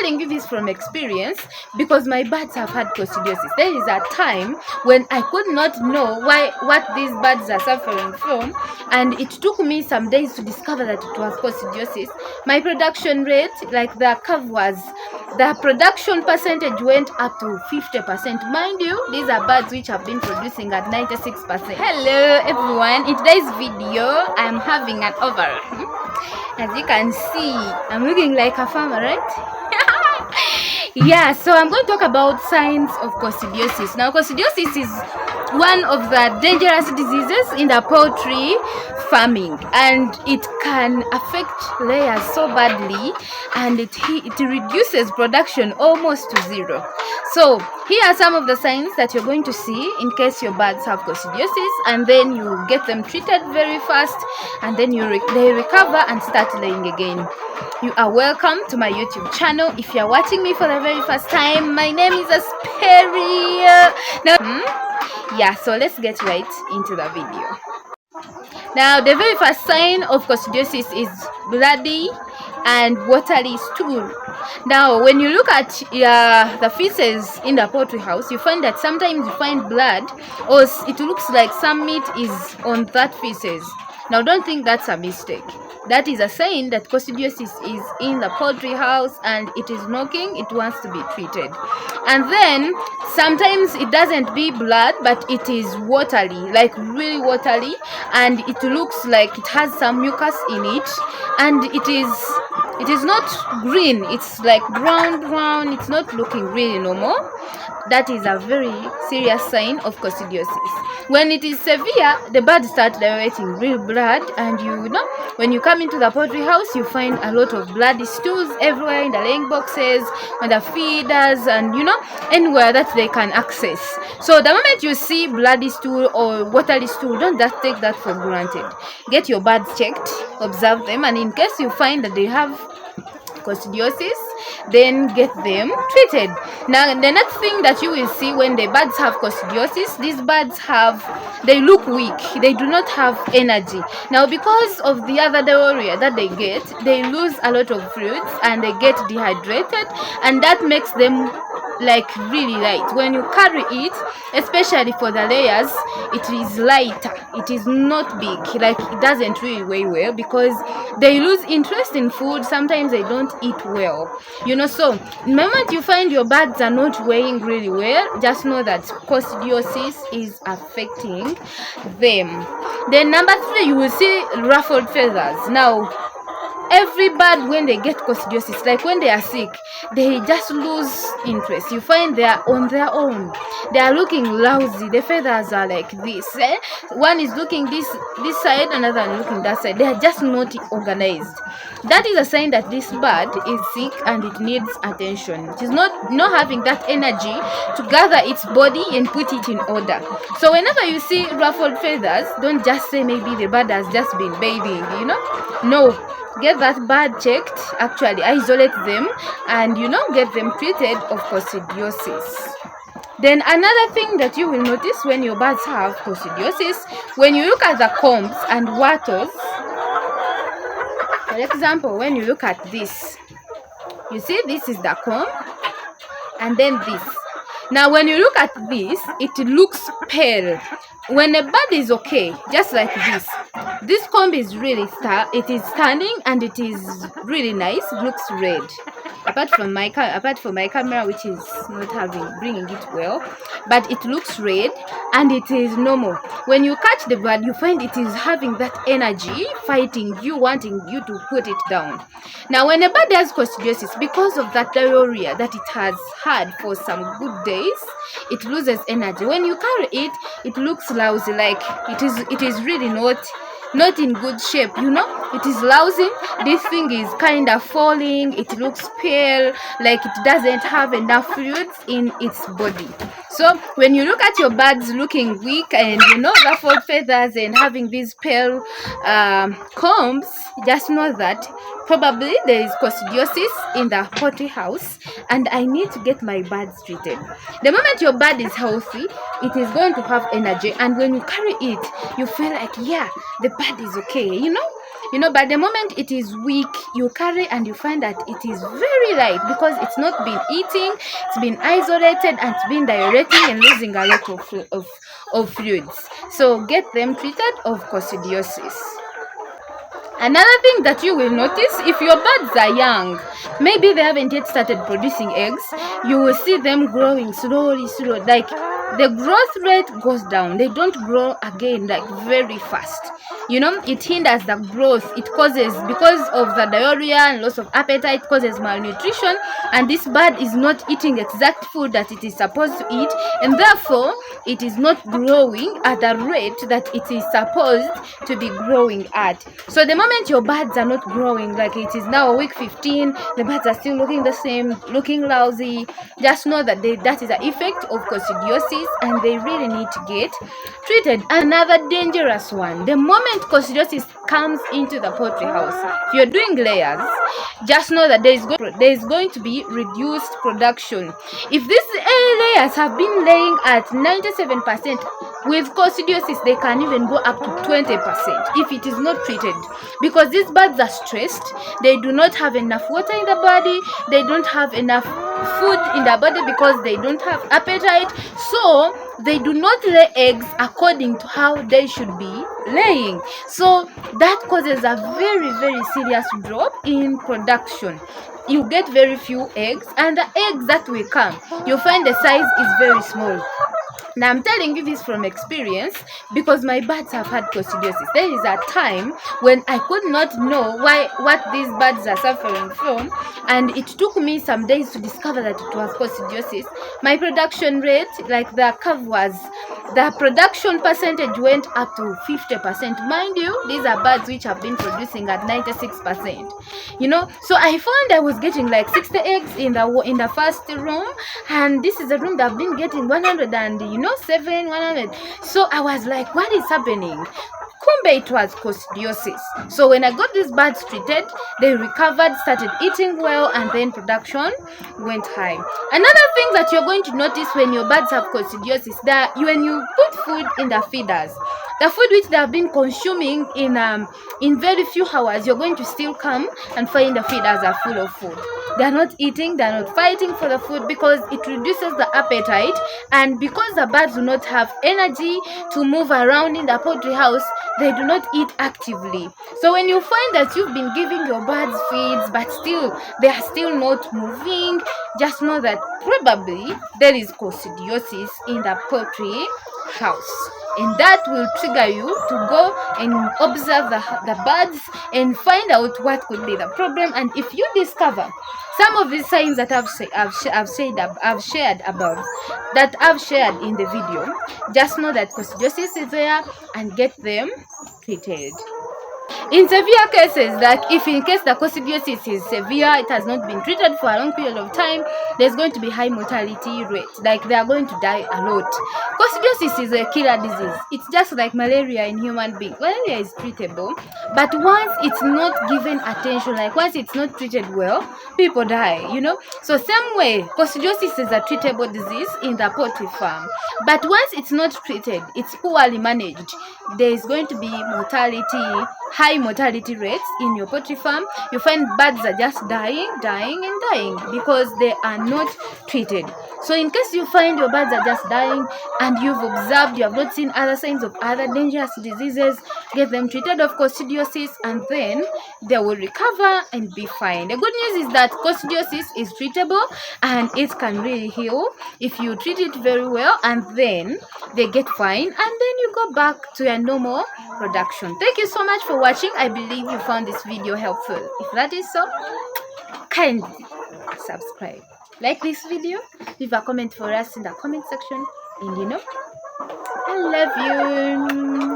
telling you this from experience because my birds have had coccidiosis. There is a time when I could not know what these birds are suffering from, and it took me some days to discover that it was coccidiosis. My production rate, like the production percentage went up to 50%. Mind you, these are birds which have been producing at 96%. Hello everyone, in today's video I'm having an oval. As you can see, I'm looking like a farmer, right? Yeah, so I'm going to talk about signs of coccidiosis. Now, coccidiosis is one of the dangerous diseases in the poultry farming, and it can affect layers so badly, and it reduces production almost to zero. So here are some of the signs that you're going to see in case your birds have coccidiosis, and then you get them treated very fast, and then they recover and start laying again. You are welcome to my YouTube channel. If you're watching me for the very first time, my name is Asperi. Yeah, so let's get right into the video. Now, the very first sign of coccidiosis is bloody and watery stool. Now, when you look at the feces in the poultry house, you find that sometimes you find blood, or it looks like some meat is on that feces. Now, don't think that's a mistake. That is a sign that coccidiosis is in the poultry house and it is knocking, it wants to be treated. And then sometimes it doesn't be blood, but it is watery, like really watery, and it looks like it has some mucus in it, and it is not green, it's like brown, it's not looking really normal. That is a very serious sign of coccidiosis. When it is severe, the birds start generating real blood, and when you come into the poultry house, you find a lot of bloody stools everywhere in the laying boxes, on the feeders, and anywhere that they can access. So the moment you see bloody stool or watery stool, don't just take that for granted. Get your birds checked, observe them, and in case you find that they have coccidiosis, then get them treated. Now, the next thing that you will see when the birds have coccidiosis, these birds they look weak, they do not have energy. Now, because of the other diarrhea that they get, they lose a lot of fluids and they get dehydrated, and that makes them like really light. When you carry it, especially for the layers, it is lighter, it is not big, like it doesn't really weigh well because they lose interest in food. Sometimes they don't eat well, so the moment you find your birds are not weighing really well, just know that coccidiosis is affecting them. Then number 3, you will see ruffled feathers. Now, every bird, when they get coccidiosis, like when they are sick, they just lose interest. You find they are on their own, they are looking lousy, the feathers are like this, one is looking this side, another one looking that side. They are just not organized. That is a sign that this bird is sick and it needs attention. It is not having that energy to gather its body and put it in order. So whenever you see ruffled feathers, don't just say maybe the bird has just been bathing, no, get that bird checked, actually isolate them, and get them treated of coccidiosis. Then another thing that you will notice when your birds have coccidiosis, when you look at the combs and wattles, for example, when you look at this, you see this is the comb, and then this. Now when you look at this, it looks pale. When a bird is okay, just like this comb is really it is standing and it is really nice, it looks red. Apart from my camera, which is not bringing it well, but it looks red and it is normal. When you catch the bird, you find it is having that energy, fighting you, wanting you to put it down. Now, when a bird has coccidiosis, because of that diarrhea that it has had for some good days, it loses energy. When you carry it, it looks lousy, like it is really not in good shape, it is lousy. This thing is kind of falling, it looks pale, like it doesn't have enough fluids in its body. So when you look at your birds looking weak and ruffled feathers and having these pale combs, just know that probably there is coccidiosis in the poultry house and I need to get my birds treated. The moment your bird is healthy, it is going to have energy, and when you carry it, you feel like, yeah, the bird is okay, But the moment it is weak, you carry and you find that it is very light because it's not been eating, it's been isolated, and it's been diureting and losing a lot of fluids. So get them treated of coccidiosis. Another thing that you will notice, if your birds are young, maybe they haven't yet started producing eggs, you will see them growing slowly, like the growth rate goes down. They don't grow again like very fast. It hinders the growth. It causes, because of the diarrhea and loss of appetite, causes malnutrition, and this bird is not eating exact food that it is supposed to eat, and therefore it is not growing at the rate that it is supposed to be growing at. So the moment your birds are not growing, like it is now week 15, the birds are still looking the same, looking lousy, just know that that is an effect of coccidiosis, and they really need to get treated. Another dangerous one, the moment coccidiosis comes into the poultry house, if you're doing layers, just know that there is going to be reduced production. If these layers have been laying at 97%, with coccidiosis they can even go up to 20% if it is not treated, because these birds are stressed. They do not have enough water in the body, they don't have enough food in the body because they don't have appetite, so they do not lay eggs according to how they should be laying. So that causes a very, very serious drop in production. You get very few eggs, and the eggs that will come, you find the size is very small. Now I'm telling you this from experience because my birds have had coccidiosis. There is a time when I could not know what these birds are suffering from, and it took me some days to discover that it was coccidiosis. My production rate, like the curve was, the production percentage went up to 50%. Mind you, these are birds which have been producing at 96%. So I found I was getting like 60 eggs in the first room, and this is a room that I've been getting 100 and 100. So I was like, what is happening? Kumbe, it was coccidiosis. So when I got these birds treated, they recovered, started eating well, and then production went high. Another thing that you're going to notice when your birds have coccidiosis, that when you put food in the feeders, the food which they have been consuming in very few hours, you're going to still come and find the feeders are full of food. They're not eating, they're not fighting for the food because it reduces the appetite, and because the birds do not have energy to move around in the poultry house, they do not eat actively. So when you find that you've been giving your birds feeds but still they are still not moving, just know that probably there is coccidiosis in the poultry house, and that will trigger you to go and observe the birds and find out what could be the problem. And if you discover some of these signs that I've shared above, that I've shared in the video, just know that coccidiosis is there and get them treated. In severe cases, that if in case the coccidiosis is severe, it has not been treated for a long period of time, there's going to be high mortality rate, like they are going to die a lot. Coccidiosis is a killer disease. It's just like malaria in human beings. Malaria is treatable, but once it's not given attention, like once it's not treated well, people die, So same way, coccidiosis is a treatable disease in the poultry farm, but once it's not treated, it's poorly managed, there is going to be mortality, high mortality rates in your poultry farm. You find birds are just dying because they are not treated. So in case you find your birds are just dying and you've observed, you have not seen other signs of other dangerous diseases, get them treated of coccidiosis, and then they will recover and be fine. The good news is that coccidiosis is treatable and it can really heal if you treat it very well, and then they get fine, and then you go back to your normal production. Thank you so much for watching. I believe you found this video helpful. If that is so, kindly subscribe, like this video, leave a comment for us in the comment section, and I love you.